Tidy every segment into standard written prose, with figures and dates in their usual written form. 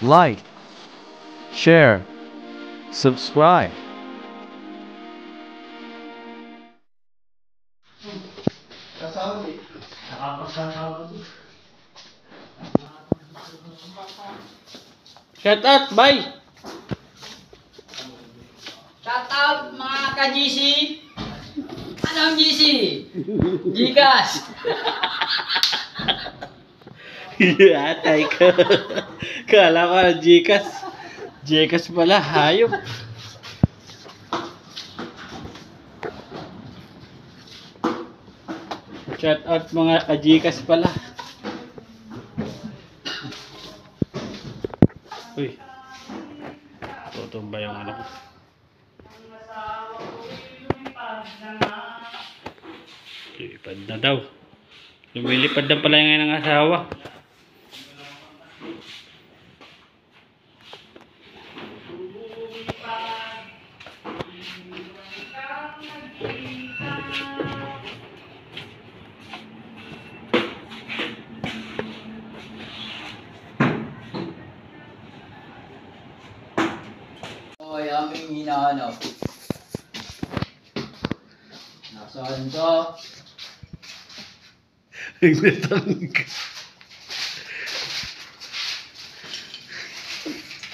like, share, subscribe. Shout out, bye! Shout out mga ka-GC! Anong GC? Gcash! Atay ka. Kala ko na Gcash. Gcash pala, hayop. Shout out mga ka-Gcash pala. Uy. Tutumba yung ano ko. Lumilipad na daw. Lumilipad na pala yung ng asawa. Oy, aming hinahanap. Nasaan ka?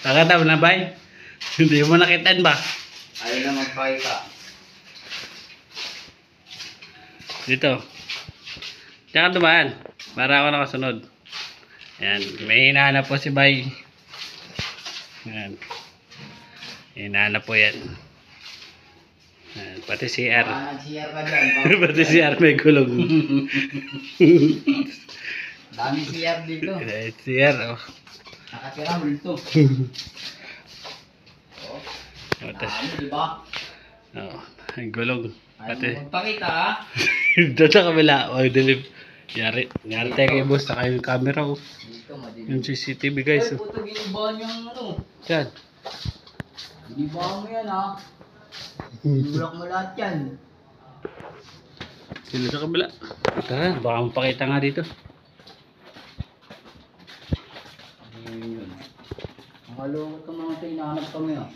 Kakataw na ba? Hindi mo nakitaan ba? Ayaw na magpakita. Dito. Tsaka dumaan. Para ako nakasunod. Ayan. May hinahanap po si Bay. Ayan. Hinahanap po yan. Ayan. Pati CR. Nag-CR ka dyan. Pati CR may gulong. Dami CR dito. CR oh. Nakatira multo. Tapos, Dami, diba? oh, ang gulong. Ayaw Pati. mo magpakita ha? Doon sa kabila. Oh, dilim. Yari tayo kay boss. Saka yung camera oh. Dito, madilim. Yung CCTV guys. Ay, Oh. puto, ginibahan yung ano. Yan. Ginibahan mo yan ha. Bulak mo lahat yan. Sino sa kabila? Tara, baka mapakita nga dito. Ayun. Ang malungkot ka mga tayo, hinahanap kami ha.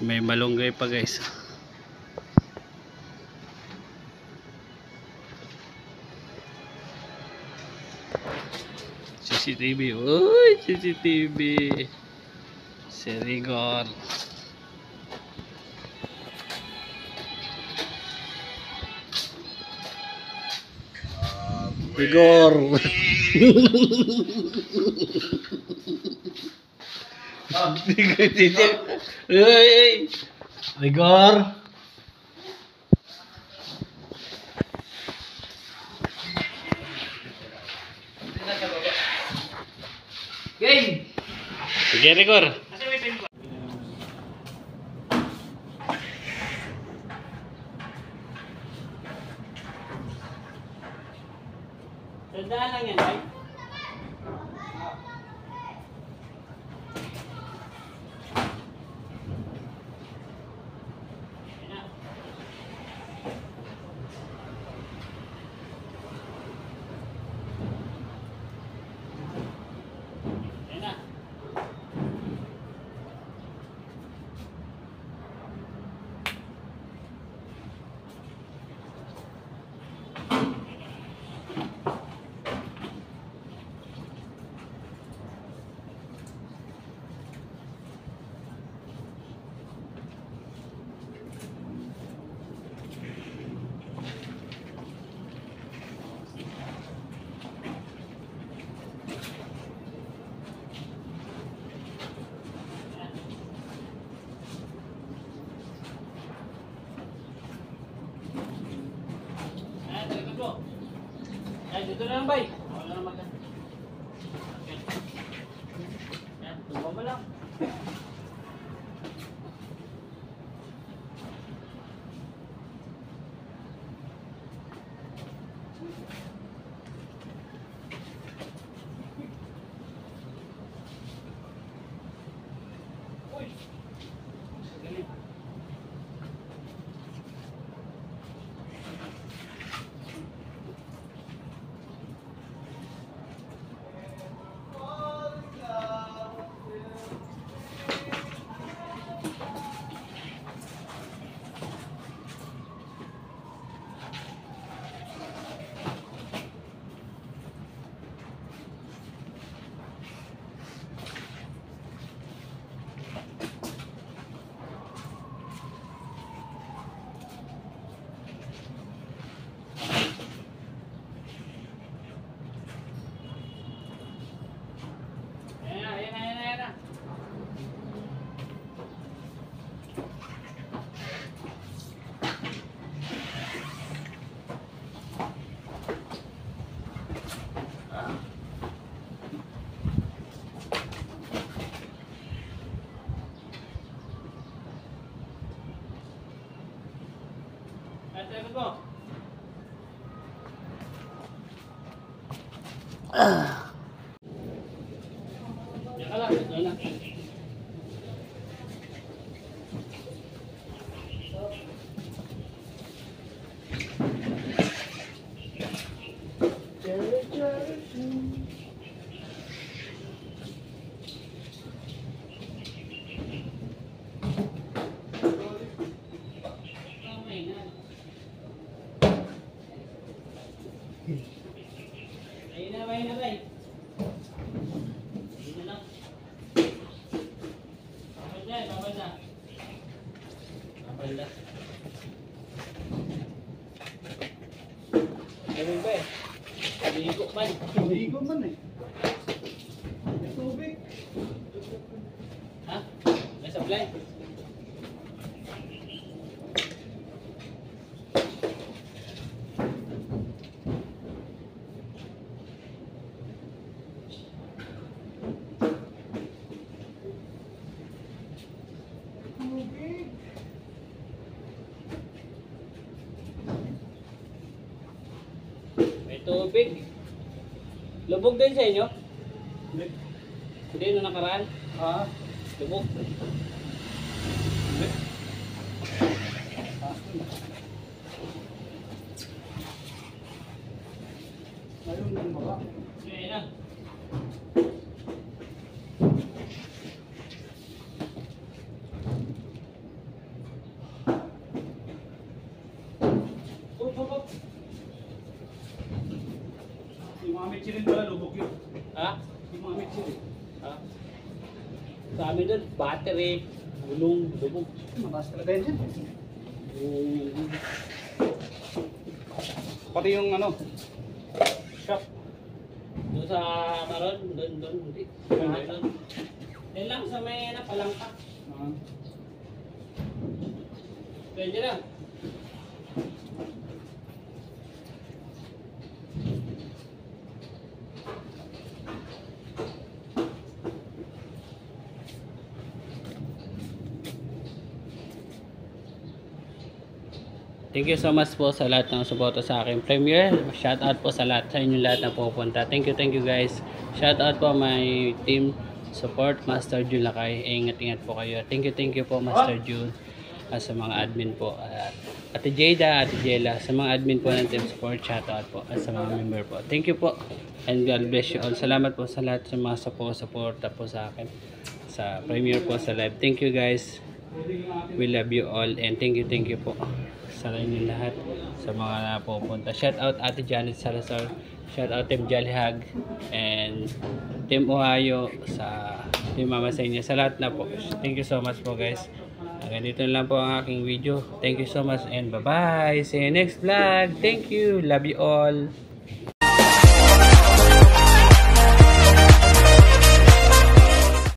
May malunggay pa guys. CCTV. Uy, CCTV. Si Rigor. Rigor. Uy, Rigor. Game! Sige, Rigor. Tandaan lang yan, right? Ay, dito na lang, bay. Wala naman ka. Yan, tumba mo lang. Uy! Galing. Ayan na. Ate, ano po? Yan ka lang, yan lang. Ayun na, bay. Ayun na lang. Babad na. Ayun ba eh. Ligo man eh. May tubig. Ha? May supply? Tubig. May tubig. Lubog din sa inyo? Hindi. Hindi nung nakaraan? Ah. Lubog. Hindi. Ayun lang ba? Ayun na. Up. Yung mga Michelin pala, lubog yun. Ha? Yung mga Michelin. Ha? Sa amin doon, battery, gulong, lubog. Mataas talaga yan. Pati yung ano, shop. Doon sa Maron, doon, hindi. Doon. Yan lang sa may palangka. Ah. Pwede lang. Thank you so much po sa lahat ng suporta sa aking premiere. Shout out po sa lahat sa inyo lahat na pupunta. Thank you guys. Shout out po my team support, Master Jun Lakay. Ingat po kayo. Thank you po Master Jun. At sa mga admin po. Ate Jada, Ate Jela. Sa mga admin po ng team support, shout out po. At sa mga member po. Thank you po. And God bless you all. Salamat po sa lahat sa mga suporta po sa akin. Sa premiere po sa live. Thank you guys. We love you all. And thank you po sa inyo lahat sa mga napupunta. Shout out Ate Janet Salazar, shout out Team Jalihag and Team Ohio, sa Team Mama sa inyo, sa lahat na po. Thank you so much po guys. Ganito lang po ang aking video. Thank you so much and bye bye. See you next vlog. Thank you. Love you all.